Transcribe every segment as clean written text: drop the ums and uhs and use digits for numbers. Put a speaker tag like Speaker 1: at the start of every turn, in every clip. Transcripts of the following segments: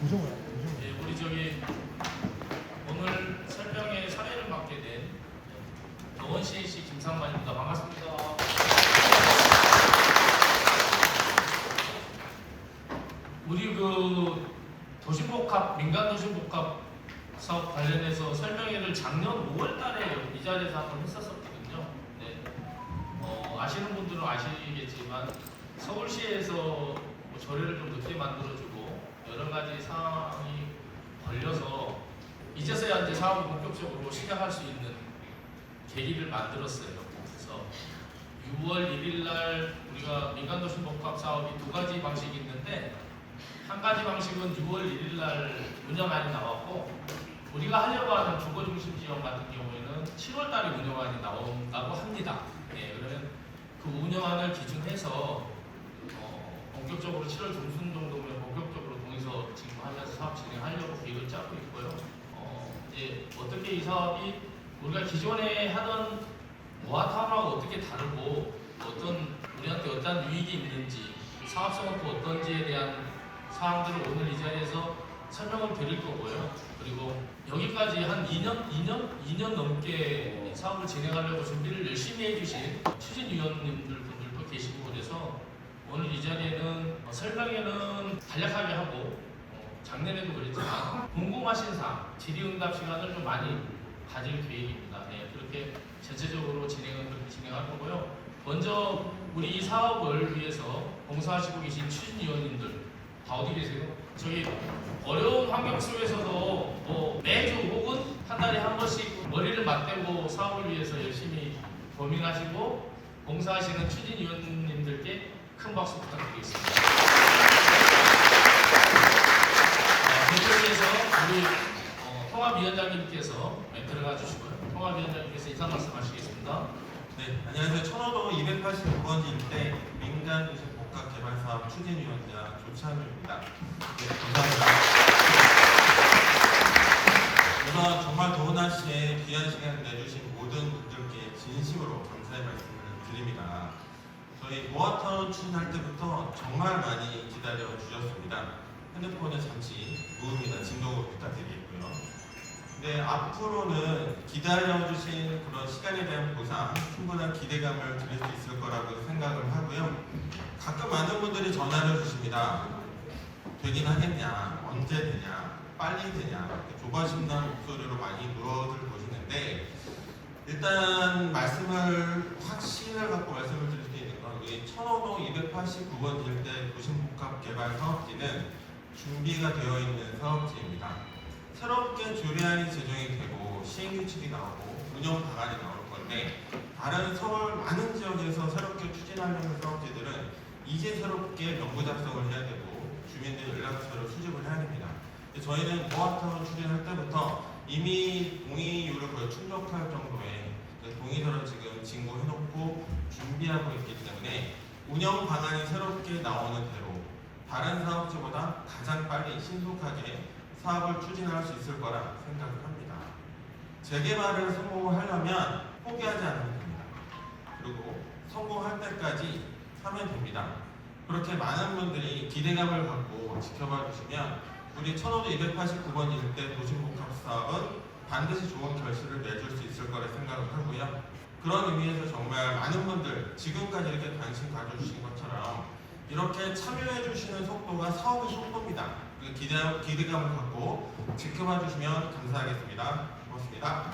Speaker 1: 예, 우리 저기 오늘 설명회 사례를 맡게 된 노원 CAC 김상만입니다. 반갑습니다. 우리 그 도심복합 민간 도심복합 사업 관련해서 설명회를 작년 5월달에 이 자리에서 한번 했었거든요. 네. 아시는 분들은 아시겠지만 서울시에서 뭐 조례를 좀 늦게 만들어주고 여러 가지 상황이 걸려서 이제서야 이제 사업을 본격적으로 시작할 수 있는 계기를 만들었어요. 그래서 6월 1일 날 우리가 민간 도심복합 사업이 두 가지 방식이 있는데 한 가지 방식은 6월 1일 날 운영안이 나왔고 우리가 하려고 하는 주거 중심 지역 같은 경우에는 7월 달에 운영안이 나온다고 합니다. 네, 그러면 그 운영안을 기준해서 본격적으로 7월 중순 정도면 본격적으로 동의서 진행하면서 사업 진행하려고 계획을 짜고 있고요. 이제 어떻게 이 사업이 우리가 기존에 하던 모아타운하고 어떻게 다르고 우리한테 어떤 유익이 있는지 사업성은 또 어떤지에 대한 사항들을 오늘 이 자리에서 설명을 드릴 거고요. 그리고 여기까지 한 2년 넘게 사업을 진행하려고 준비를 열심히 해주신 추진위원님들 분들도 계시고 그래서 오늘 이 자리에는 설명회는 간략하게 하고 작년에도 그랬지만 궁금하신 사항, 질의응답 시간을 좀 많이 가질 계획입니다. 네, 그렇게 전체적으로 그렇게 진행할 거고요. 먼저 우리 이 사업을 위해서 봉사하시고 계신 추진위원님들 다 어디 계세요? 저희 어려운 환경 속에서도 뭐 매주 혹은 한 달에 한 번씩 머리를 맞대고 사업을 위해서 열심히 고민하시고 봉사하시는 추진위원님들께 큰 박수 부탁드리겠습니다. 대표님께서 우리 통합위원장님께서 들어가 주시고요. 통합위원장님께서 인사 말씀하시겠습니다.
Speaker 2: 네, 안녕하세요. 천호동 289번지 일대 민간도시 복합개발사업 추진위원장 조찬우입니다. 네, 감사합니다. 우선 정말 더운 날씨에 귀한 시간 내주신 모든 분들께 진심으로 감사의 말씀을 드립니다. 저희 모아타운 추진할 때부터 정말 많이 기다려 주셨습니다. 핸드폰을 잠시 무음이나 진동으로 부탁드리겠고요. 네, 앞으로는 기다려주신 그런 시간에 대한 보상, 충분한 기대감을 드릴 수 있을 거라고 생각을 하고요. 가끔 많은 분들이 전화를 주십니다. 되긴 하겠냐, 언제 되냐, 빨리 되냐, 이렇게 조바심난 목소리로 많이 물어들 보시는데 일단 확신을 갖고 말씀을 드릴 수 있는 건 우리 천호동 289번 일대 도심복합개발 사업지는 준비가 되어 있는 사업지입니다. 새롭게 조례안이 제정이 되고 시행규칙이 나오고 운영 방안이 나올 건데 다른 서울 많은 지역에서 새롭게 추진하려는 사업지들은 이제 새롭게 명부 작성을 해야 되고 주민들 연락처를 수집을 해야 됩니다. 저희는 모아타운 추진할 때부터 이미 동의율을 거의 충족할 정도의 동의서를 지금 진고해놓고 준비하고 있기 때문에 운영 방안이 새롭게 나오는 대로 다른 사업지보다 가장 빨리 신속하게 사업을 추진할 수 있을 거라 생각을 합니다. 재개발을 성공하려면 포기하지 않으면 됩니다. 그리고 성공할 때까지 하면 됩니다. 그렇게 많은 분들이 기대감을 갖고 지켜봐 주시면 우리 천호도 289번 일대 도심복합 사업은 반드시 좋은 결실을 내줄 수 있을 거라 생각을 하고요. 그런 의미에서 정말 많은 분들 지금까지 이렇게 관심 가져주신 것처럼 이렇게 참여해 주시는 속도가 사업의 속도입니다. 그 기대감을 갖고 지켜봐 주시면 감사하겠습니다. 고맙습니다.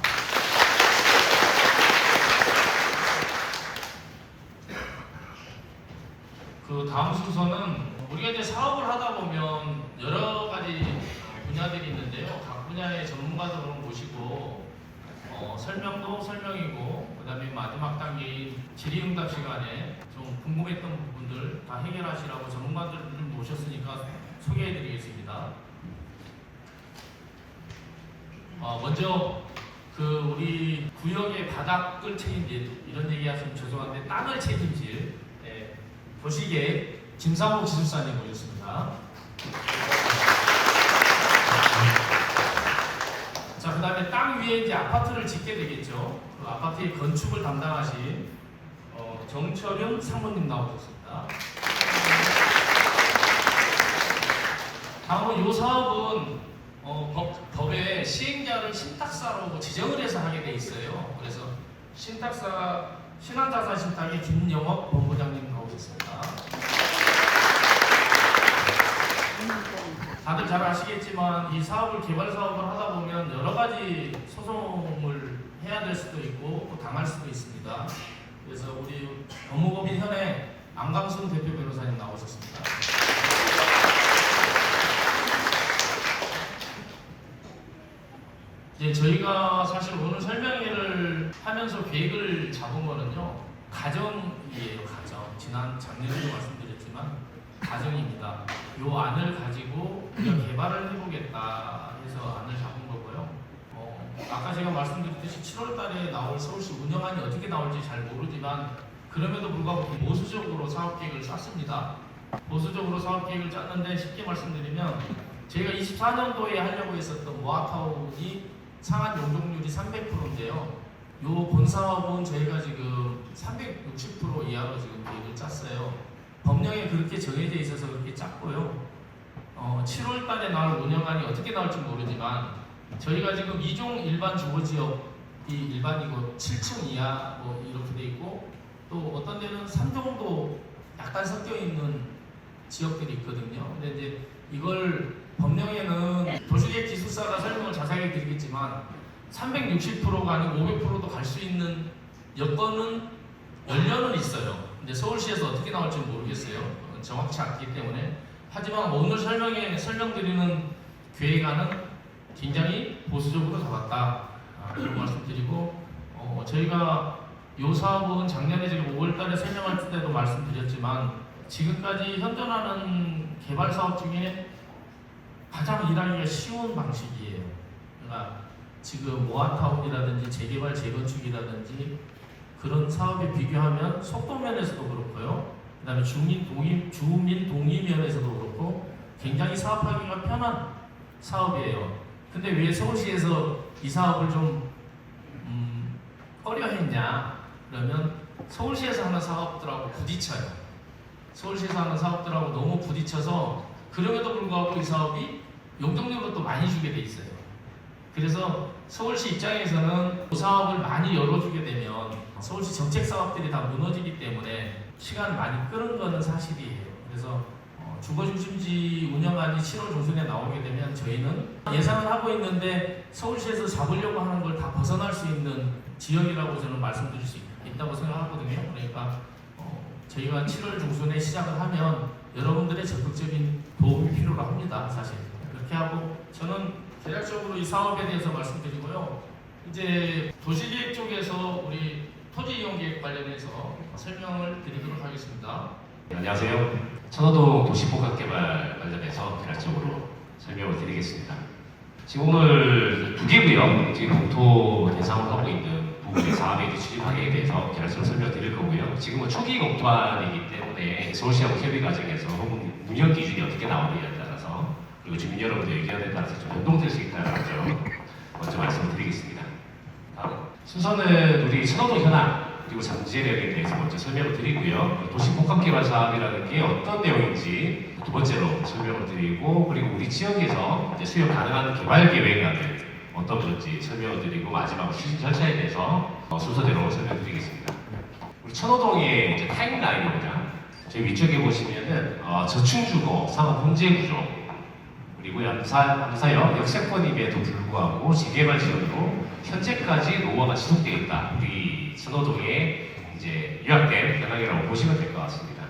Speaker 1: 그 다음 순서는 우리가 이제 사업을 하다 보면 여러 가지 분야들이 있는데요. 각 분야의 전문가들을 모시고 설명도 설명이고 그다음에 마지막 단계인 질의응답 시간에 좀 궁금했던 부분들 다 해결하시라고 전문가들을 좀 모셨으니까 소개해드리겠습니다. 먼저 그 우리 구역의 바닥을 책임질 이런 얘기하시면 죄송한데 땅을 책임질 도시계획 김상욱 기술사님 모셨습니다. 자, 그 다음에 땅 위에 이제 아파트를 짓게 되겠죠. 그 아파트의 건축을 담당하신 정철윤 사모님 나오셨습니다. 다음은 이 사업은 법에 시행자를 신탁사로 지정을 해서 하게 돼 있어요. 그래서 신탁사 신한자산 신탁의 김영업 본부장님 나오셨습니다. 다들 잘 아시겠지만 이 사업을 개발 사업을 하다 보면 여러 가지 소송을 해야 될 수도 있고 또 당할 수도 있습니다. 그래서 우리 법무법인 현의 안강순 대표 변호사님 나오셨습니다. 이제 저희가 사실 오늘 설명회를 하면서 계획을 잡은 거는요, 가정이에요. 가정. 작년에도 말씀드렸지만 가정입니다. 요 안을 가지고 우리가 개발을 해보겠다 해서 안을 잡은 거고요. 아까 제가 말씀드렸듯이 7월 달에 나올 서울시 운영안이 어떻게 나올지 잘 모르지만 그럼에도 불구하고 보수적으로 사업 계획을 짰습니다. 보수적으로 사업 계획을 짰는데 쉽게 말씀드리면 저희가 24년도에 하려고 했었던 모아타운이 상한 용적률이 300%인데요. 요 본사업은 저희가 지금 360% 이하로 지금 계획을 짰어요. 법령에 그렇게 정해져 있어서 그렇게 짰고요. 7월 달에 나올 운영안이 어떻게 나올지 모르지만 저희가 지금 2종 일반 주거지역이 일반이고 7층 이하 뭐 이렇게 돼 있고 또 어떤 데는 3종도 약간 섞여 있는 지역들이 있거든요. 근데 이제 이걸 법령에는 도시계획 기술사가 설명을 자세하게 드리겠지만 360%가 아니고 500%도 갈 수 있는 여건은 열려는 있어요. 근데 서울시에서 어떻게 나올지 모르겠어요. 정확치 않기 때문에. 하지만 오늘 설명드리는 계획안은 굉장히 보수적으로 잡았다. 이런 말씀드리고 저희가 이 사업은 작년에 제가 5월달에 설명할 때도 말씀드렸지만 지금까지 현존하는 개발 사업 중에 가장 일하기가 쉬운 방식이에요. 그러니까 지금 모아타운이라든지 재개발 재건축이라든지 그런 사업에 비교하면 속도 면에서도 그렇고요. 그 다음에 주민 동의 면에서도 그렇고 굉장히 사업하기가 편한 사업이에요. 근데 왜 서울시에서 이 사업을 좀 꺼려했냐? 그러면 서울시에서 하는 사업들하고 부딪혀요. 서울시에서 하는 사업들하고 너무 부딪혀서 그럼에도 불구하고 이 사업이 용적률도 또 많이 주게 돼 있어요. 그래서 서울시 입장에서는 그 사업을 많이 열어주게 되면 서울시 정책 사업들이 다 무너지기 때문에 시간을 많이 끄는 것은 사실이에요. 그래서 주거중심지 운영안이 7월 중순에 나오게 되면 저희는 예상을 하고 있는데 서울시에서 잡으려고 하는 걸 다 벗어날 수 있는 지역이라고 저는 말씀드릴 수 있다고 생각하거든요. 그러니까 저희가 7월 중순에 시작을 하면 여러분들의 적극적인 도움이 필요로 합니다. 사실 그렇게 하고 저는 대략적으로 이 사업에 대해서 말씀드리고요. 이제 도시계획 쪽에서 우리 토지이용계획 관련해서 설명을 드리도록 하겠습니다.
Speaker 3: 네, 안녕하세요. 천호동 도시복합개발 관련해서 대략적으로 설명을 드리겠습니다. 지금 오늘 두 개 구역 지금 검토 대상으로 하고 있는 부분의 사업에 출입하기에 대해서 대략적으로 설명을 드릴 거고요. 지금은 초기 검토안이기 때문에 서울시하고 협의 과정에서 혹은 운영 기준이 어떻게 나오느냐에 따라서 그리고 주민 여러분의 의견에 따라서 좀 변동될 수 있다는 점 먼저 말씀을 드리겠습니다. 다음 순서는 우리 천호동 현황 그리고 잠재력에 대해서 먼저 설명을 드리고요. 도시복합개발 사업이라는 게 어떤 내용인지 두 번째로 설명을 드리고 그리고 우리 지역에서 이제 수용 가능한 개발 계획안을 어떤 건지 설명을 드리고 마지막으로 추진 절차에 대해서 순서대로 설명드리겠습니다. 우리 천호동의 이제 타임라인입니다. 저희 위쪽에 보시면은 저층주거 상업 혼재 구조 그리고 양사역 역세권임에도 불구하고 재개발 지역으로 현재까지 노후화가 지속되어 있다. 우리 천호동의 이제 요약된 현황이라고 보시면 될 것 같습니다.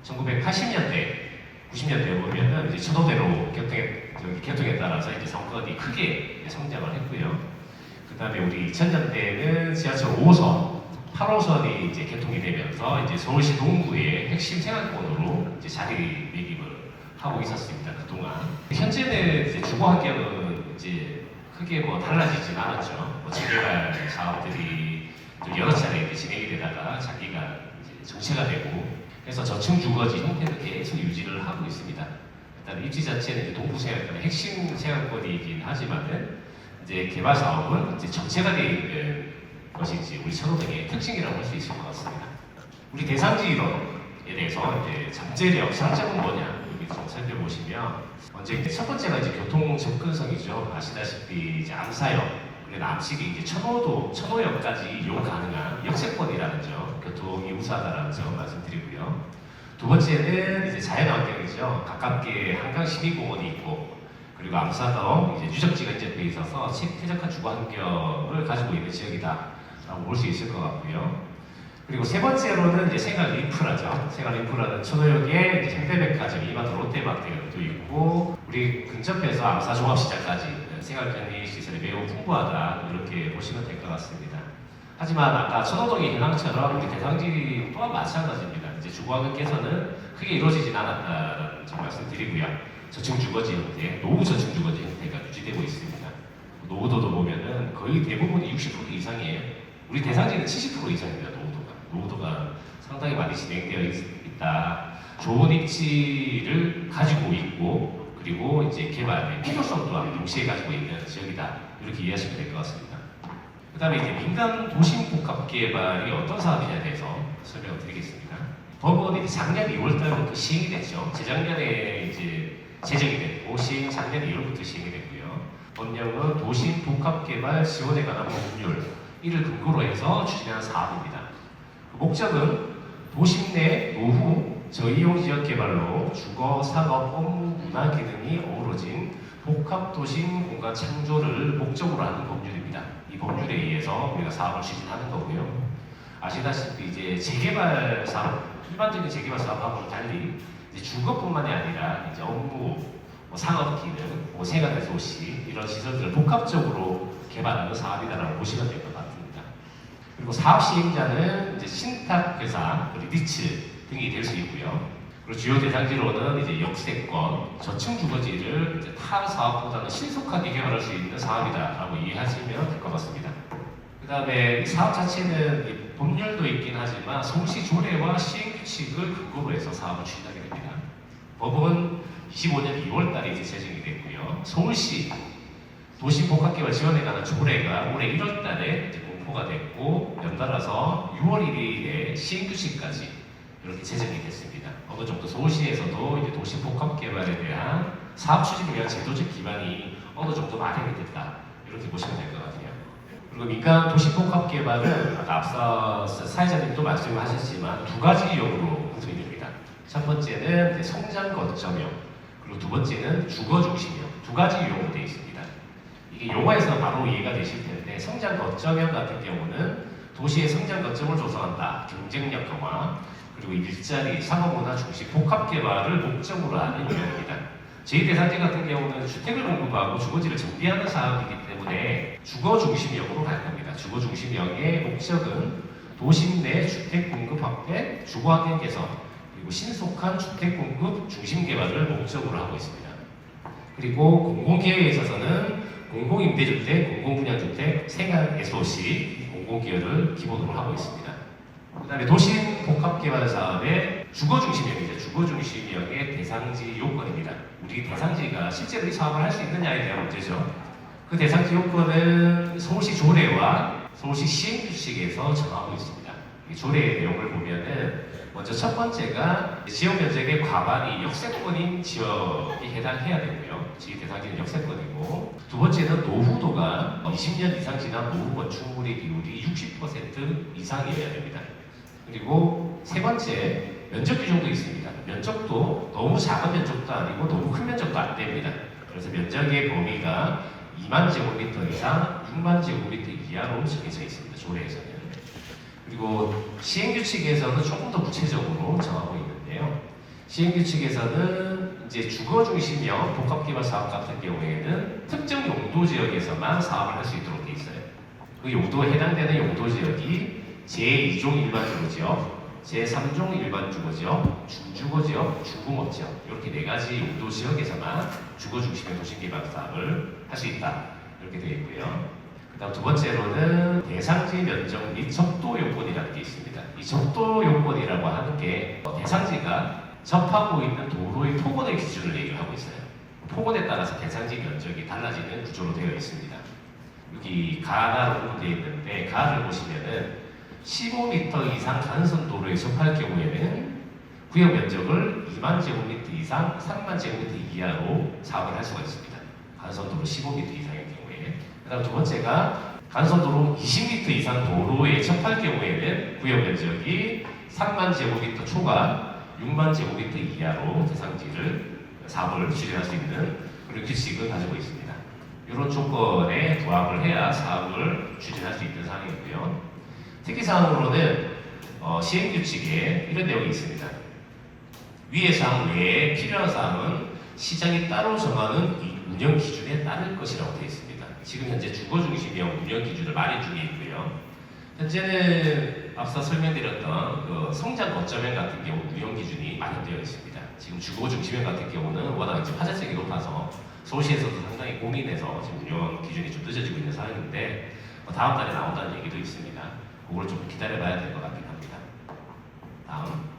Speaker 3: 1980년대, 90년대 보면은 이제 천호대로 개통에 따라서 이제 상권이 크게 성장을 했고요. 그 다음에 우리 2000년대에는 지하철 5호선, 8호선이 이제 개통이 되면서 이제 서울시 동구의 핵심 생활권으로 이제 자리매김을 하고 있었습니다. 그동안. 현재는 이제 주거 환경은 이제 크게 뭐 달라지진 않았죠. 뭐 재개발 사업들이 좀 여러 차례 이제 진행이 되다가 장기간 이제 정체가 되고 그래서 저층 주거지 형태는 계속 유지를 하고 있습니다. 일단 입지 자체는 이제 동부 생활권의 핵심 생활권이긴 하지만은 이제 개발 사업은 이제 정체가 되어 있는 것이 이제 우리 천호동의 특징이라고 할 수 있을 것 같습니다. 우리 대상지 이론에 대해서 이제 잠재력, 장점은 뭐냐? 미리 좀 살펴보시면 먼저 첫 번째가 이제 교통 접근성이죠. 아시다시피 이제 암사역, 그리고 남측이 이제 천호역까지 이용 가능한 역세권이라는 점, 교통이 우수하다는 점 말씀드리고요. 두 번째는 이제 자연환경이죠. 가깝게 한강 시민공원이 있고, 그리고 암사동 이제 유적지가 인접해 있어서 쾌적한 주거 환경을 가지고 있는 지역이다라고 볼 수 있을 것 같고요. 그리고 세 번째로는 이제 생활 인프라죠. 생활 인프라는 천호역에 현대백화점, 이마트, 롯데마트도 있고, 우리 근접해서 암사 종합시장까지 생활 편의 시설이 매우 풍부하다, 이렇게 보시면 될 것 같습니다. 하지만 아까 천호동의 현황처럼 우리 대상지 또한 마찬가지입니다. 이제 주거환경 개선은 크게 이루어지진 않았다는 점 말씀드리고요. 저층 주거지 형태, 노후 저층 주거지 형태가 유지되고 있습니다. 노후도도 보면은 거의 대부분이 60% 이상이에요. 우리 대상지는 70% 이상입니다. 노후도가 상당히 많이 진행되어 있다. 좋은 입지를 가지고 있고, 그리고 이제 개발의 필요성 또한 동시에 가지고 있는 지역이다. 이렇게 이해하시면 될 것 같습니다. 그 다음에 이제 민간 도심 복합 개발이 어떤 사업이냐에 대해서 설명을 드리겠습니다. 법원이 작년 2월달부터 시행이 됐죠. 재작년에 이제 제정이 됐고, 작년 2월부터 시행이 됐고요. 법령은 도심 복합 개발 지원에 관한 법률 이를 근거로 해서 추진하는 사업입니다. 그 목적은 도심 내 노후 저이용 지역 개발로 주거, 상업, 업무, 문화 기능이 어우러진 복합도심 공간 창조를 목적으로 하는 법률입니다. 이 법률에 의해서 우리가 사업을 추진하는 거고요. 아시다시피 이제 재개발 사업, 일반적인 재개발 사업하고는 달리 이제 주거뿐만이 아니라 이제 업무, 상업 기능, 생활 소시 이런 시설들을 복합적으로 개발하는 사업이다라고 보시면 될 것 같습니다. 그리고 사업 시행자는 이제 신탁회사, 리츠 등이 될 수 있고요. 그리고 주요 대상지로는 이제 역세권, 저층 주거지를 이제 타 사업보다는 신속하게 개발할 수 있는 사업이다라고 이해하시면 될 것 같습니다. 그 다음에 사업 자체는 법률도 있긴 하지만 서울시 조례와 시행규칙을 근거로 해서 사업을 추진하게 됩니다. 법은 25년 2월달에 이제 제정이 됐고요. 서울시 도시복합개발 지원에 관한 조례가 올해 1월달에 공포가 됐고, 연달아서 6월 1일에 시행규칙까지 이렇게 제정이 됐습니다. 어느 정도 서울시에서도 이제 도시복합개발에 대한 사업 추진을 위한 제도적 기반이 어느 정도 마련이 됐다, 이렇게 보시면 될 것 같아요. 그리고 민간 도시복합개발은 아까 앞서 사회자님도 말씀하셨지만 두 가지 유형으로 구성이 됩니다. 첫 번째는 이제 성장 거점형, 그리고 두 번째는 주거 중심형, 두 가지 유형으로 되어 있습니다. 이게 용어에서 바로 이해가 되실 텐데, 성장 거점형 같은 경우는 도시의 성장 거점을 조성한다, 경쟁력 강화, 그리고 일자리, 상업문화 중심 복합개발을 목적으로 하는 유형입니다. 제2대상지 같은 경우는 주택을 공급하고 주거지를 정비하는 사업이기 때문에 주거 중심형으로 갈 겁니다. 주거 중심형의 목적은 도심 내 주택 공급 확대, 주거 환경 개선, 그리고 신속한 주택 공급 중심 개발을 목적으로 하고 있습니다. 그리고 공공기회에 있어서는 공공임대주택, 공공분양주택, 생활 SOC, 공공기여를 기본으로 하고 있습니다. 그 다음에 도심 복합개발 사업의 주거중심형이죠. 주거중심형의 대상지 요건입니다. 우리 대상지가 실제로 이 사업을 할 수 있느냐에 대한 문제죠. 그 대상지 요건은 서울시 조례와 서울시 시행규칙에서 정하고 있습니다. 이 조례의 내용을 보면은 먼저 첫 번째가 지역 면적의 과반이 역세권인 지역에 해당해야 되고요. 지역 대상지는 역세권이고, 두 번째는 노후도가 20년 이상 지난 노후 건축물의 비율이 60% 이상이어야 됩니다. 그리고 세 번째, 면적 규정도 있습니다. 면적도 너무 작은 면적도 아니고 너무 큰 면적도 안 됩니다. 그래서 면적의 범위가 2만 제곱미터 이상, 6만 제곱미터 이하로 정해져 있습니다. 조례에서는. 그리고 시행규칙에서는 조금 더 구체적으로 정하고 있는데요. 시행규칙에서는 이제 주거 중심형 복합개발 사업 같은 경우에는 특정 용도 지역에서만 사업을 할 수 있도록 되어 있어요. 그 용도에 해당되는 용도 지역이 제2종 일반 주거지역, 제3종 일반 주거지역, 중주거지역, 중공업지역, 이렇게 네 가지 용도 지역에서만 주거 중심의 도시개발 사업을 할 수 있다, 이렇게 되어 있고요. 그다음 두 번째로는 대상지 면적 및 적도 요건이라는 게 있습니다. 이 적도 요건이라고 하는 게 대상지가 접하고 있는 도로의 폭원의 기준을 얘기를 하고 있어요. 폭원에 따라서 대상지 면적이 달라지는 구조로 되어 있습니다. 여기 가나로 되어 있는데, 가를 보시면은 15m 이상 간선 도로에 접할 경우에는 구역 면적을 2만 제곱미터 이상, 3만 제곱미터 이하로 사업을 할 수가 있습니다. 간선도로 15m 이상의 경우에. 그다음 두 번째가 간선도로 20m 이상 도로에 접할 경우에는 구역 면적이 3만 제곱미터 초과 6만 제곱미터 이하로 대상지를 사업을 추진할 수 있는 그런 규칙을 가지고 있습니다. 이런 조건에 부합을 해야 사업을 추진할 수 있는 사항이고요. 특이사항으로는 시행규칙에 이런 내용이 있습니다. 위의 사항 외에 필요한 사항은 시장이 따로 정하는 이 운영 기준에 따를 것이라고 되어 있습니다. 지금 현재 주거 중심형 운영 기준을 마련 중에 있고요. 현재는 앞서 설명드렸던 그 성장 거점형 같은 경우 운영 기준이 마련되어 있습니다. 지금 주거 중심형 같은 경우는 워낙 이제 화제성이 높아서 서울시에서도 상당히 고민해서 지금 운영 기준이 좀 늦어지고 있는 상황인데 다음 달에 나온다는 얘기도 있습니다. 그걸 좀 기다려봐야 될 것 같긴 합니다. 다음.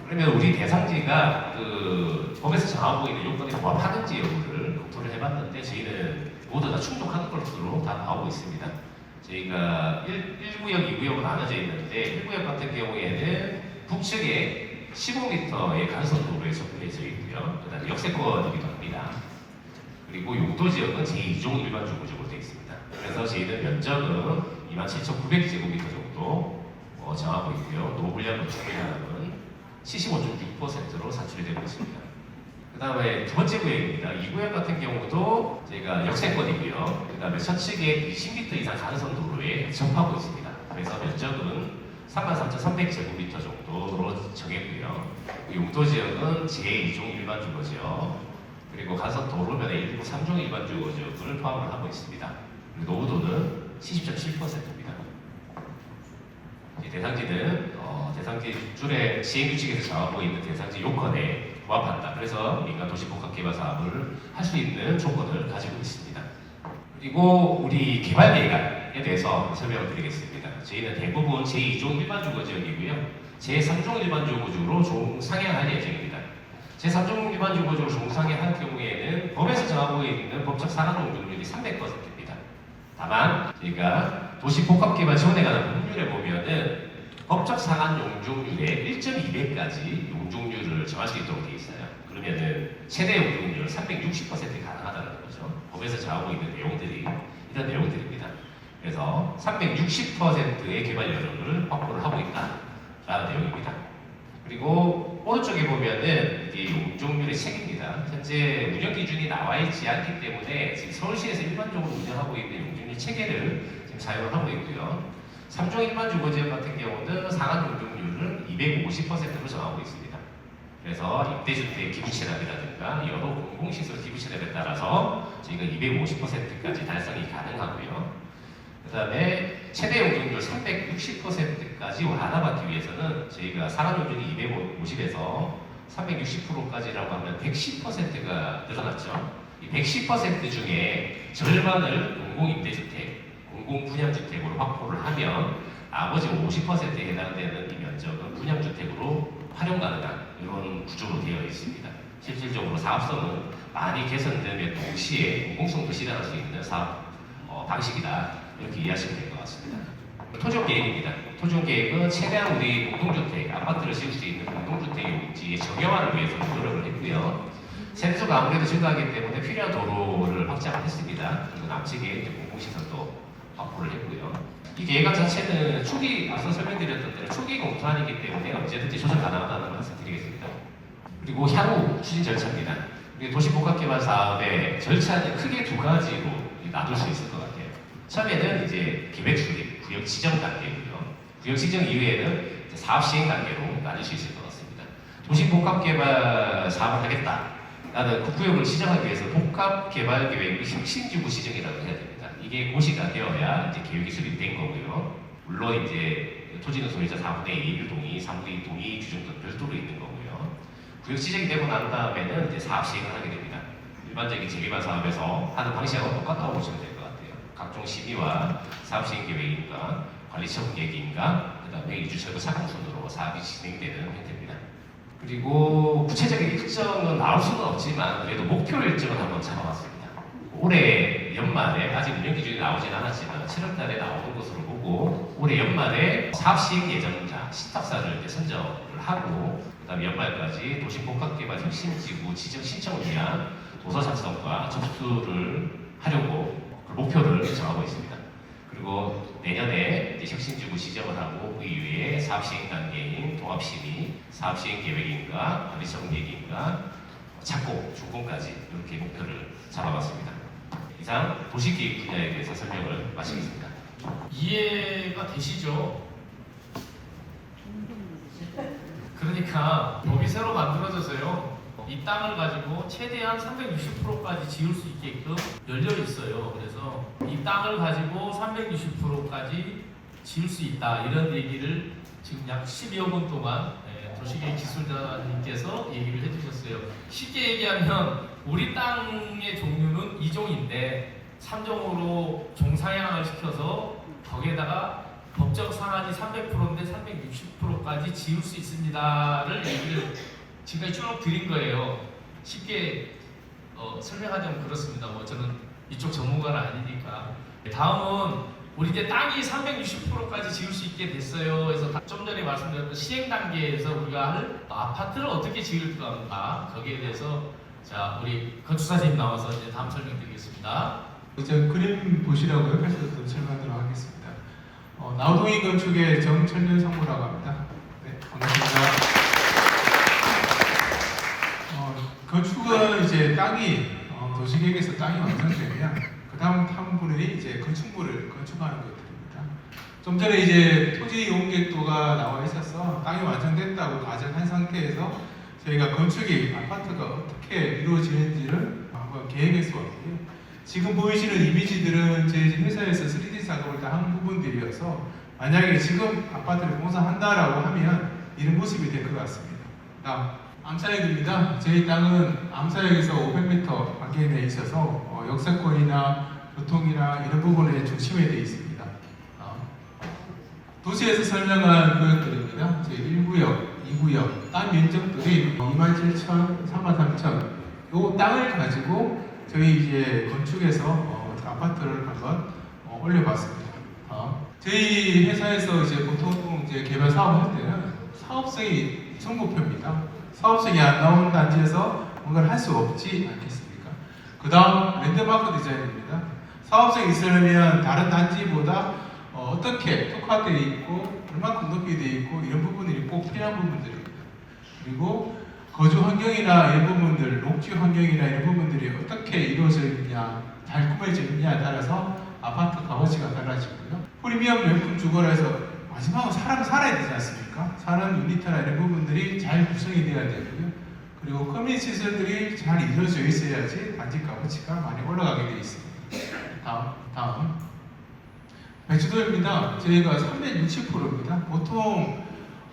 Speaker 3: 그러면 우리 대상지가 그 법에서 정하고 있는 요건에 부합하는지 여부를 검토를 해봤는데 저희는 모두 다 충족하는 것으로 다 나오고 있습니다. 저희가 1구역, 2구역으로 나눠져 있는데 1구역 같은 경우에는 북측에 15m의 간선도로에 접근해져 있고요. 그 다음에 역세권이기도 합니다. 그리고 용도 지역은 제2종 일반 주거지역으로 되어 있습니다. 그래서 저희는 면적은 27,900제곱미터 정도 정하고 있고요. 노후불량 건축 분량은 75.6%로 산출이 되고 있습니다. 그 다음에 두 번째 구역입니다. 이 구역 같은 경우도 저희가 역세권이고요. 그 다음에 서측에 20m 이상 간선도로에 접하고 있습니다. 그래서 면적은 33,300제곱미터 정도로 정했고요. 용도 지역은 제2종 일반 주거지역, 그리고 간선도로면에 일부 3종 일반 주거지역을 포함을 하고 있습니다. 그리고 노후도는 70.7%입니다. 이 대상지는 대상지 줄에 시행규칙에서 정하고 있는 대상지 요건에 부합한다. 그래서 민간 도시복합개발 사업을 할 수 있는 조건을 가지고 있습니다. 그리고 우리 개발 계획에 대해서 설명을 드리겠습니다. 저희는 대부분 제2종 일반 주거지역이고요. 제3종 일반 주거지역으로 종상향할 예정입니다. 제3종 일반 주거지역으로 종상향할 경우에는 법에서 정하고 있는 법적 상한 용적률이 300%입니다. 다만 저희가 도시복합개발 지원에 관한 법률에 보면은 법적 상한 용적률의 1.2배까지 용적률을 정할 수 있도록 되어 있어요. 그러면은 최대 용적률 360% 가능하다는 거죠. 법에서 정하고 있는 내용들이 이런 내용들입니다. 그래서 360%의 개발 여력을 확보를 하고 있다라는 내용입니다. 그리고 오른쪽에 보면은 이게 용적률의 책입니다. 현재 운영 기준이 나와 있지 않기 때문에 지금 서울시에서 일반적으로 운영하고 있는 용적률 체계를 지금 사용을 하고 있고요. 3종 일반 주거지역 같은 경우는 상한 용적률을 250%로 정하고 있습니다. 그래서 임대주택 기부채납이라든가 여러 공공시설 기부채납에 따라서 저희가 250%까지 달성이 가능하고요. 그 다음에 최대 용적률 360%까지 완화받기 위해서는 저희가 상한 용적률이 250에서 360%까지라고 하면 110%가 늘어났죠. 이 110% 중에 절반을 공공임대주택, 공공분양주택으로 확보를 하면 나머지 50%에 해당되는 이 면적은 분양주택으로 활용 가능한 이런 구조로 되어 있습니다. 실질적으로 사업성은 많이 개선되며 동시에 공공성도 실현할 수 있는 사업 방식이다. 이렇게 이해하시면 될 것 같습니다. 토지계획입니다. 토지계획은 최대한 우리 공동주택, 아파트를 지을 수 있는 공동주택의 용지의 정형화를 위해서 노력을 했고요. 세대수가 아무래도 증가하기 때문에 필요한 도로를 확장을 했습니다. 그리고 남측에 공공시설도 확보를 했고요. 이 계획안 자체는 초기, 앞서 설명드렸던 대로 초기 검토안이기 때문에 언제든지 조정 가능하다는 말씀 드리겠습니다. 그리고 향후 추진 절차입니다. 우리 도시복합개발 사업의 절차는 크게 두 가지로 나눌 수 있을 것 같아요. 처음에는 이제 기획 수립, 구역 지정 단계고요. 구역 지정 이후에는 이제 사업 시행 단계로 나눌 수 있을 것 같습니다. 도시복합개발 사업을 하겠다라는 그 구역을 지정하기 위해서 복합개발계획 혁신지구 지정이라고 해야 됩니다. 이게 고시가 되어야 이제 계획이 수립된 거고요. 물론 이제 토지는 소유자 4분의 1 동의, 3분의 2 동의 규정도 별도로 있는 거고요. 구역 지정이 되고 난 다음에는 이제 사업 시행을 하게 됩니다. 일반적인 재개발 사업에서 하는 방식하고 똑같다고 보시면 될 것 같아요. 각종 심의와 사업 시행 계획인가, 관리 처분 계획인가, 그 다음에 이주철거 착공 순으로 사업이 진행되는 형태입니다. 그리고 구체적인 일정은 나올 수는 없지만 그래도 목표 일정을 한번 잡아봤습니다. 올해 연말에 아직 운영 기준이 나오진 않았지만 7월달에 나오는 것으로 보고 올해 연말에 사업 시행 예정자 10탁사를 선정을 하고 그다음에 연말까지 도시복합개발 혁신지구 지정 신청을 위한 도서 작성과 접수를 하려고 그 목표를 정하고 있습니다. 그리고 내년에 이제 혁신지구 지정을 하고 그 이후에 사업시행 단계인 통합심의, 사업시행 계획인가, 관리정계인가, 착공, 준공까지 이렇게 목표를 잡아봤습니다. 이상 도시계획 분야에 대해서 설명을 마치겠습니다.
Speaker 1: 이해가 되시죠? 그러니까 법이 새로 만들어져서요. 이 땅을 가지고 최대한 360%까지 지을 수 있게끔 열려 있어요. 그래서 이 땅을 가지고 360%까지 지을 수 있다 이런 얘기를 지금 약 12여 분 동안 도시계획 기술자님께서 얘기를 해주셨어요. 쉽게 얘기하면 우리 땅의 종류는 2종인데 3종으로 종사양을 시켜서 거기에다가 법적 상한이 300%인데 360%까지 지을 수 있습니다를 얘기를 지금까지 쭉 드린 거예요. 쉽게 설명하자면 그렇습니다. 뭐 저는 이쪽 전문가는 아니니까. 다음은 우리 이제 땅이 360%까지 지을 수 있게 됐어요. 그래서 좀 전에 말씀드렸던 시행 단계에서 우리가 할 아파트를 어떻게 지을 건가 거기에 대해서 자 우리 건축사님 나와서 이제 다음 설명드리겠습니다.
Speaker 4: 이제 그림 보시라고 옆에서 또 설명하도록 하겠습니다. 나우동이 건축의 정철년 상무라고 합니다. 네, 반갑습니다. 건축은 이제 땅이 도시계획에서 땅이 완성되면 그 다음 탐구는 이제 건축물을 건축하는 것들입니다. 좀 전에 이제 토지 이용객도가 나와 있어서 땅이 완성됐다고 가정한 상태에서 저희가 건축이 아파트가 어떻게 이루어지는지를 한번 계획해서 왔고요. 지금 보이시는 이미지들은 저희 회사에서 3D 작업을 다 한 부분들이어서 만약에 지금 아파트를 공사한다라고 하면 이런 모습이 될 것 같습니다. 다음 암사역입니다. 저희 땅은 암사역에서 500m 밖에 내 있어서 역세권이나 교통이나 이런 부분에 중심에 되어 있습니다. 도시에서 설명한 구역들입니다. 저희 1구역, 2구역 땅 면적들이 27,000, 33,000 이 땅을 가지고 저희 이제 건축에서 아파트를 한번 올려봤습니다. 저희 회사에서 이제 보통 이제 개발 사업을 할 때는 사업성이 성목표입니다. 사업성이 안 나오는 단지에서 뭔가를 할 수 없지 않겠습니까? 그 다음 랜드마크 디자인입니다. 사업성이 있으려면 다른 단지보다 어떻게 특화되어 있고 얼마큼 높이 되어 있고 이런 부분들이 꼭 필요한 부분들입니다. 그리고 거주 환경이나 이런 부분들, 녹지 환경이나 이런 부분들이 어떻게 이루어져 있느냐, 잘 꾸며져 있느냐에 따라서 아파트 값어치가 달라지고요. 프리미엄 명품 주거라서 마지막으로 사람이 살아야 되지 않습니까? 사는 유니트나 이런 부분들이 잘 구성이 되어야 되고요. 그리고 커뮤니티 시설들이 잘 이루어져 있어야지 단지 값어치가 많이 올라가게 되어 있습니다. 다음. 배추도입니다. 저희가 360%입니다. 보통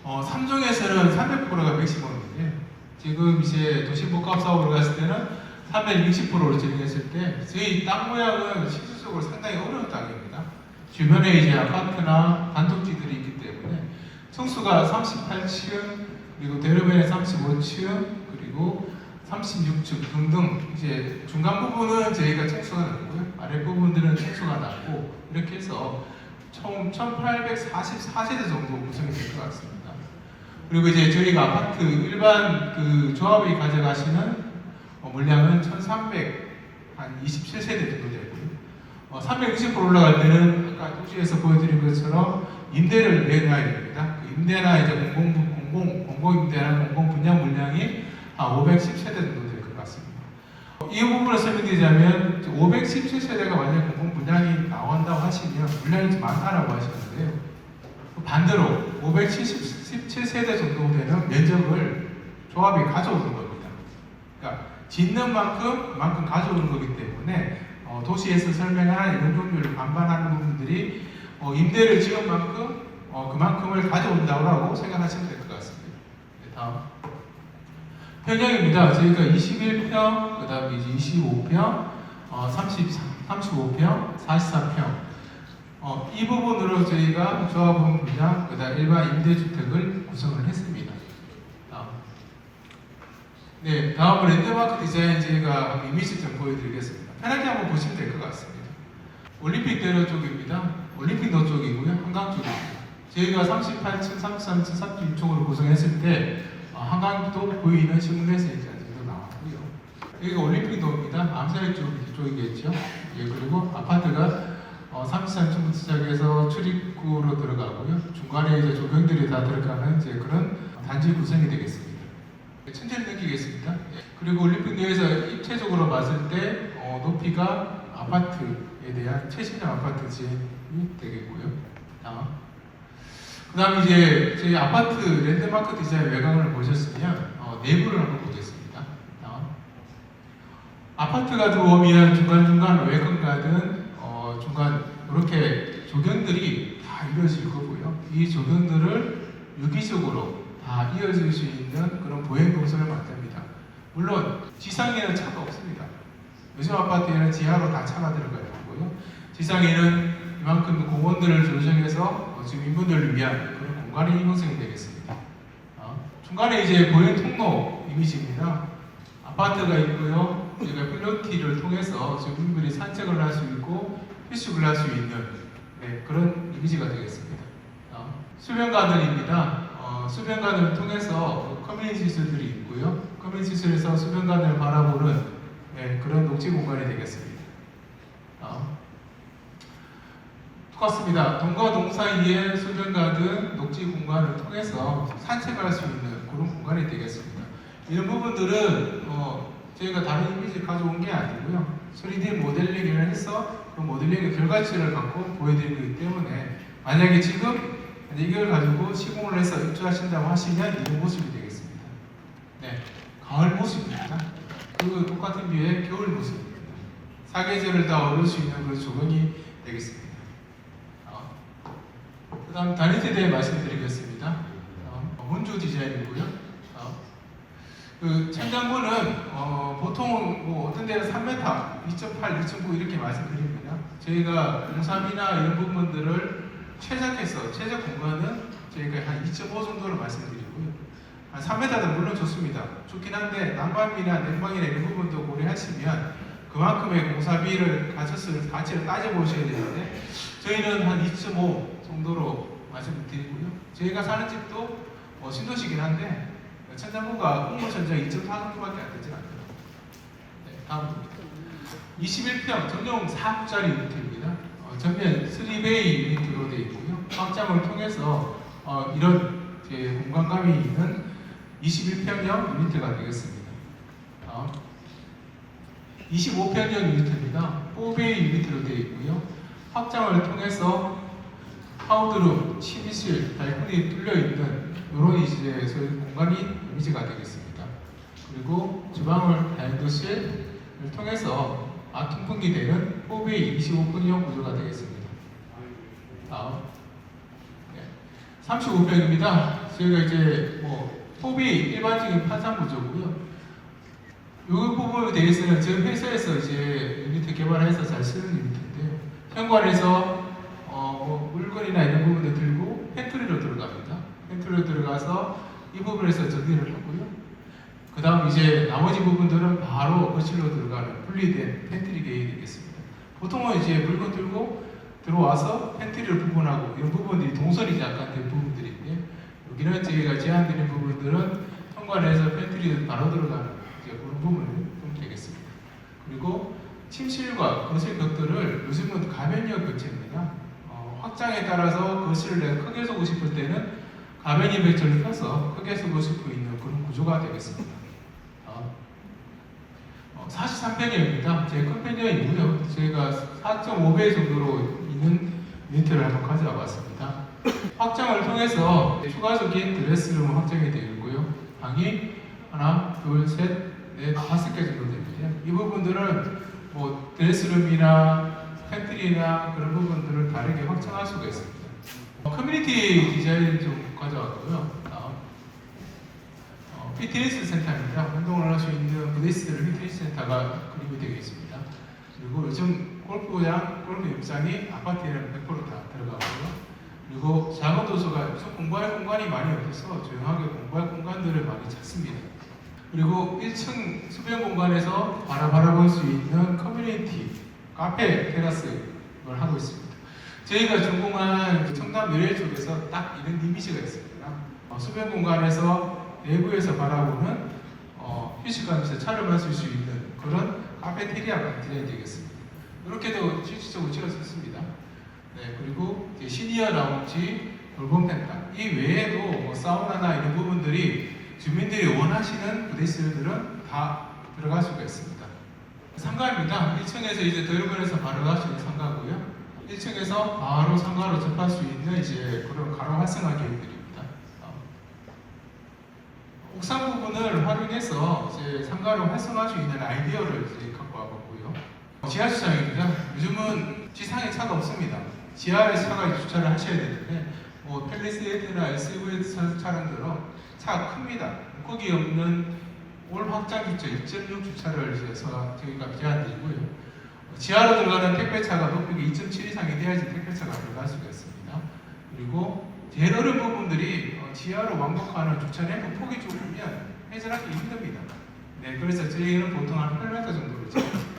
Speaker 4: 3종에서는 300%가 맥시멈인데 지금 이제 도시복합 사업으로 갔을 때는 360%로 진행했을 때 저희 땅 모양은 실질적으로 상당히 어려운 땅입니다. 주변에 이제 아파트나 단독지들이 있기 때문에 층수가 38층 그리고 대로변에 35층 그리고 36층 등등 이제 중간 부분은 저희가 층수가 낮고요. 아래 부분들은 층수가 낮고 이렇게 해서 총 1844세대 정도 구성이 될 것 같습니다. 그리고 이제 저희가 아파트 일반 그 조합이 가져가시는 물량은 1327세대 정도 되고요. 360% 올라갈 때는 아까 도시에서 보여드린 것처럼 임대를 내놔야 됩니다. 그 임대나 이제 공공임대나 공공분양 물량이 한 510세대 정도 될 것 같습니다. 이 부분을 설명드리자면 517세대가 만약 공공분양이 나온다고 하시면 물량이 좀 많다라고 하시는데요. 반대로 577세대 정도 되는 면적을 조합이 가져오는 겁니다. 그러니까 짓는 만큼 그만큼 가져오는 거기 때문에 도시에서 설명한 이런 종류를 반반하는 부분들이 임대를 지은 만큼 그만큼을 가져온다고 생각하시면 될 것 같습니다. 네, 다음 평형입니다. 저희가 21평, 그 다음에 이제 25평, 35평, 43평 이 부분으로 저희가 조합원 분양, 그 다음 일반 임대주택을 구성을 했습니다. 네, 다음은 랜드마크 디자인 저희가 이미지 좀 보여드리겠습니다. 편하게 한번 보시면 될 것 같습니다. 올림픽대로 쪽입니다. 올림픽로 쪽이고요. 한강 쪽입니다. 저희가 38층, 33층, 36층으로 구성했을 때 한강도 보이는 시뮬레이션도 나왔고요. 여기가 올림픽도입니다. 암살 쪽이겠죠. 예, 그리고 아파트가 33층부터 시작해서 출입구로 들어가고요. 중간에 이제 조경들이 다 들어가는 이제 그런 단지 구성이 되겠습니다. 천천히 느끼겠습니다. 예. 그리고 올림픽도에서 입체적으로 봤을 때 높이가 아파트에 대한 최신형 아파트 지형이 되겠고요. 그 다음 이제 저희 아파트 랜드마크 디자인 외곽을 보셨으면 내부를 한번 보겠습니다. 아파트가 들어오면 중간중간 외곽가든 중간 이렇게 조경들이 다 이루어질 거고요. 이 조경들을 유기적으로 다 이어질 수 있는 그런 보행 동선을 만듭니다. 물론 지상에는 차가 없습니다. 요즘 아파트에는 지하로 다 차가 들어가 있고요. 지상에는 이만큼 공원들을 조성해서 지금 인분들을 위한 그런 공간이 형성이 되겠습니다. 중간에 이제 보행 통로 이미지입니다. 아파트가 있고요. 저희가 플로티를 통해서 지금 인분이 산책을 할 수 있고 휴식을 할 수 있는 그런 이미지가 되겠습니다. 수변가든입니다. 수변가든을 통해서 커뮤니티 시설들이 있고요. 커뮤니티 시설에서 수변가든을 바라보는 그런 녹지 공간이 되겠습니다. 똑같습니다. 동과 동 사이에 수변가든 녹지 공간을 통해서 산책할 수 있는 그런 공간이 되겠습니다. 이런 부분들은 저희가 다른 이미지를 가져온 게 아니고요. 3D 모델링을 해서 그 모델링의 결과치를 갖고 보여드린 거기 때문에 만약에 지금 이걸 가지고 시공을 해서 입주하신다고 하시면 이런 모습이 되겠습니다. 네, 가을 모습입니다. 그 똑같은 뷰의 겨울 모습입니다. 사계절을 다 얻을 수 있는 그런 조경이 되겠습니다. 그 다음 단위에 대해 말씀드리겠습니다. 원조 디자인이고요. 그 천장부는 보통 뭐 어떤 데는 3m, 2.8, 2.9 이렇게 말씀드립니다. 저희가 공사비나 이런 부분들을 최적해서 최적 공간은 저희가 한 2.5 정도로 말씀드리고요. 한 3m도 물론 좋습니다. 좋긴 한데 난방비나 냉방이나 이런 부분도 고려하시면 그만큼의 공사비를 가치를 따져보셔야 되는데 저희는 한 2.5 정도로 말씀드리고요. 저희가 사는 집도 신도시긴 한데 천장부가 공무천장 2.4 정도밖에 안 되지 않아요. 네, 다음입니다. 21평 전용 4구짜리 유니트입니다. 전면 3베이 유니트로 되어 있고요. 확장을 통해서 이런 공간감이 있는 21평형 유니트가 되겠습니다. 25평형 유니트입니다. 4베이 유니트로 되어 있고요. 확장을 통해서 파우드룸, 침실, 발코니 뚫려 있는 이런 이제 저희 공간이 이미지가 되겠습니다. 그리고 주방을 다용도실을 통해서 아통풍기 되는 4베이 25평형 구조가 되겠습니다. 다음 35평입니다. 저희가 이제 4베이 일반적인 판상 구조고요. 이 부분에 대해서는 저희 회사에서 이제 유니트 개발해서 잘 쓰는 유니트인데요. 현관에서 물건이나 이런 부분을 들고 팬트리로 들어갑니다. 팬트리로 들어가서 이 부분에서 정리를 하고요. 그 다음 이제 나머지 부분들은 바로 거실로 들어가는 분리된 팬트리 계획이 되겠습니다. 보통은 이제 물건 들고 들어와서 팬트리를 부분하고 이런 부분들이 동선이 약간 된 부분들인데 여기는 저희가 제한드린 부분들은 현관에서 팬트리 바로 들어가는 이제 그런 부분이 좀 되겠습니다. 그리고 침실과 거실 벽들을 요즘은 가변형 교체입니다. 확장에 따라서 거실을 내가 크게 쓰고 싶을 때는 가변이 벽체를 펴서 크게 쓰고 싶고 있는 그런 구조가 되겠습니다. 43평형입니다. 제 큰 평형이고요. 저희가 4.5배 정도로 있는 유니트를 한번 가져와 봤습니다. 확장을 통해서 추가적인 드레스룸 확장이 되어 있고요. 방이 하나, 둘, 셋, 넷, 5개 정도 됩니다. 이 부분들은 드레스룸이나 팬트리나 그런 부분들을 다르게 확장할 수가 있습니다. 커뮤니티 디자인 좀 가져왔고요. 피트니스 센터입니다. 운동을 할 수 있는 부디스트를 피트니스 센터가 그림이 되어 있습니다. 그리고 요즘 골프장, 골프 입장이 아파트에는 100% 다 들어가고요. 그리고 작은 도서관, 요즘 공부할 공간이 많이 없어서 조용하게 공부할 공간들을 많이 찾습니다. 그리고 1층 수변 공간에서 바라볼 수 있는 커뮤니티 카페 테라스를 하고 있습니다. 저희가 전공한 청담 미래 쪽에서 딱 이런 이미지가 있습니다. 수변 공간에서 내부에서 바라보는 휴식하면서 차를 마실 수 있는 그런 카페테리아가 디자인 되겠습니다. 이렇게도 실질적으로 지어졌습니다. 네, 그리고 이제 시니어 라운지, 돌봄 펜타 이 외에도 뭐 사우나나 이런 부분들이 주민들이 원하시는 부대시설들은 다 들어갈 수가 있습니다. 상가입니다. 1층에서 이제 더일본에서 바로 갈 수 있는 상가고요. 1층에서 바로 상가로 접할 수 있는 이제 그런 가로 활성화 계획들입니다. 옥상 부분을 활용해서 이제 상가를 활성화할 수 있는 아이디어를 이제 갖고 와봤고요. 지하 주차장입니다. 요즘은 지상에 차가 없습니다. 지하에 차가 주차를 하셔야 되는데 뭐 펠리세이드나 SUV 차량들은 차가 큽니다. 거기 없는 올 확장 주차 2.6 주차를 해서 저희가 제안드리고요. 지하로 들어가는 택배차가 높이가 2.7 이상이 돼야지 택배차가 들어갈 수가 있습니다. 그리고 제일 어려운 부분들이 지하로 왕복하는 주차 램프 폭이 좁으면 회전하기 힘듭니다. 네, 그래서 저희는 보통 한 8m 정도로 제한했습니다.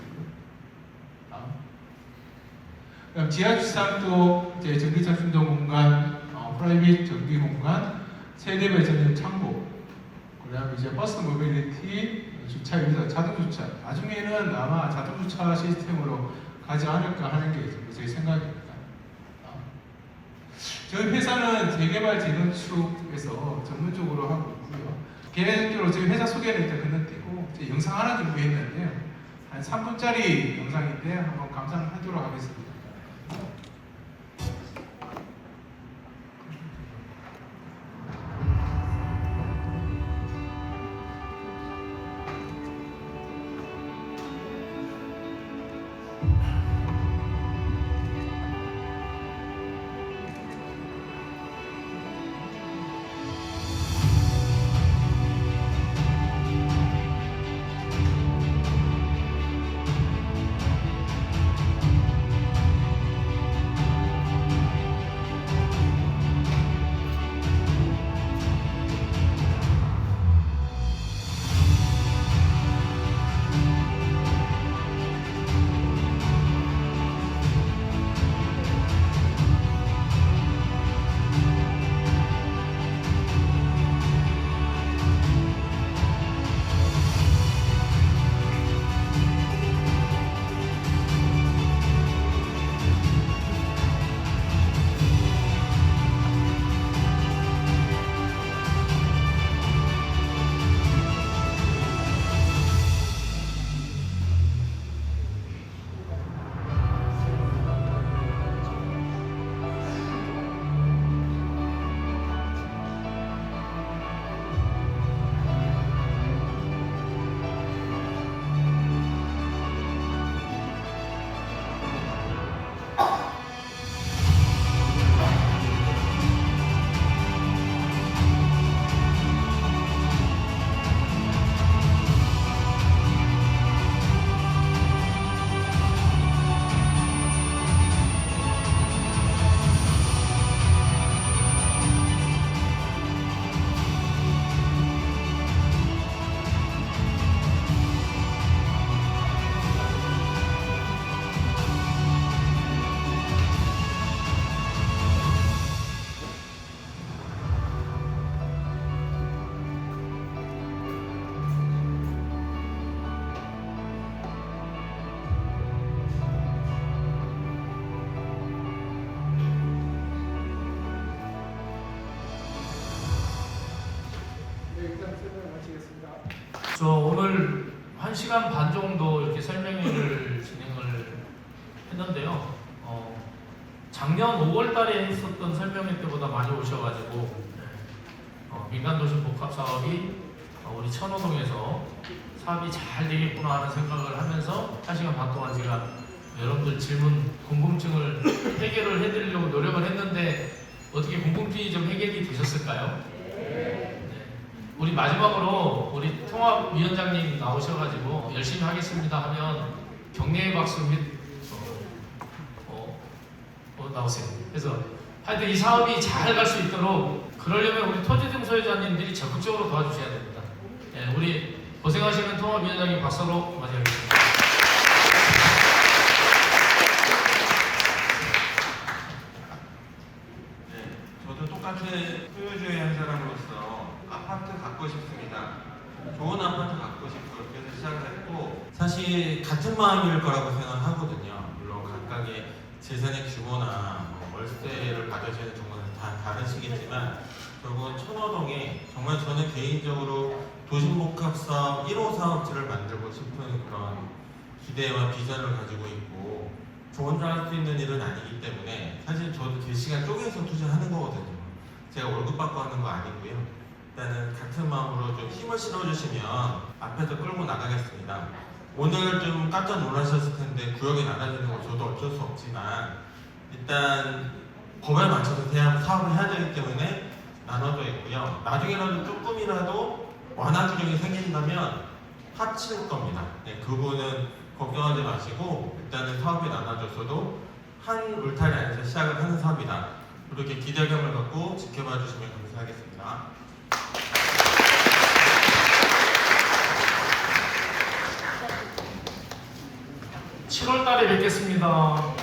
Speaker 4: 그럼 지하 주차장도 이제 전기차 충전 공간, 프라이빗 전기 공간, 세대별 전용 창고, 그다음 이제 버스 모빌리티 주차 위에서 자동 주차. 나중에는 아마 자동 주차 시스템으로 가지 않을까 하는 게 제 생각입니다. 저희 회사는 재개발 재건축에서 전문적으로 하고 있고요. 개인적으로 저희 회사 소개를 일단 건너뛰고 영상 하나 준비했는데요. 한 3분짜리 영상인데 한번 감상하도록 하겠습니다.
Speaker 1: 저 오늘 1시간 반 정도 이렇게 설명회를 진행을 했는데요. 작년 5월 달에 했었던 설명회 때보다 많이 오셔가지고 민간도시 복합 사업이 우리 천호동에서 사업이 잘 되겠구나 하는 생각을 하면서 1시간 반 동안 제가 여러분들 질문, 궁금증을 해결을 해드리려고 노력을 했는데 어떻게 궁금증이 좀 해결이 되셨을까요? 우리 마지막으로 우리 통합위원장님 나오셔가지고 열심히 하겠습니다 하면 격려의 박수 및 나오세요. 그래서 하여튼 이 사업이 잘 갈 수 있도록 그러려면 우리 토지등 소유자님들이 적극적으로 도와주셔야 됩니다. 예, 우리 고생하시는 통합위원장님 박수로 맞이하겠습니다.
Speaker 2: 사실 같은 마음일 거라고 생각하거든요. 물론 각각의 재산의 규모나 뭐 월세를 받으시는 정도는 다 다르시겠지만 결국은 천호동에 정말 저는 개인적으로 도심복합사업 1호 사업지를 만들고 싶은 그런 기대와 비전을 가지고 있고 저 혼자 할 수 있는 일은 아니기 때문에 사실 저도 제 시간 쪼개서 투자하는 거거든요. 제가 월급 받고 하는 거 아니고요. 일단은 같은 마음으로 좀 힘을 실어주시면 앞에서 끌고 나가겠습니다. 오늘 좀 깜짝 놀라셨을 텐데 구역이 나눠지는 거 저도 어쩔 수 없지만 일단 법에 맞춰서 대학 사업을 해야 되기 때문에 나눠져 있고요. 나중에라도 조금이라도 완화 규정이 생긴다면 합칠 겁니다. 네, 그거는 걱정하지 마시고 일단은 사업이 나눠져서도 한 울타리 안에서 시작을 하는 사업이다. 이렇게 기대감을 갖고 지켜봐 주시면 감사하겠습니다.
Speaker 1: 7월 달에 뵙겠습니다.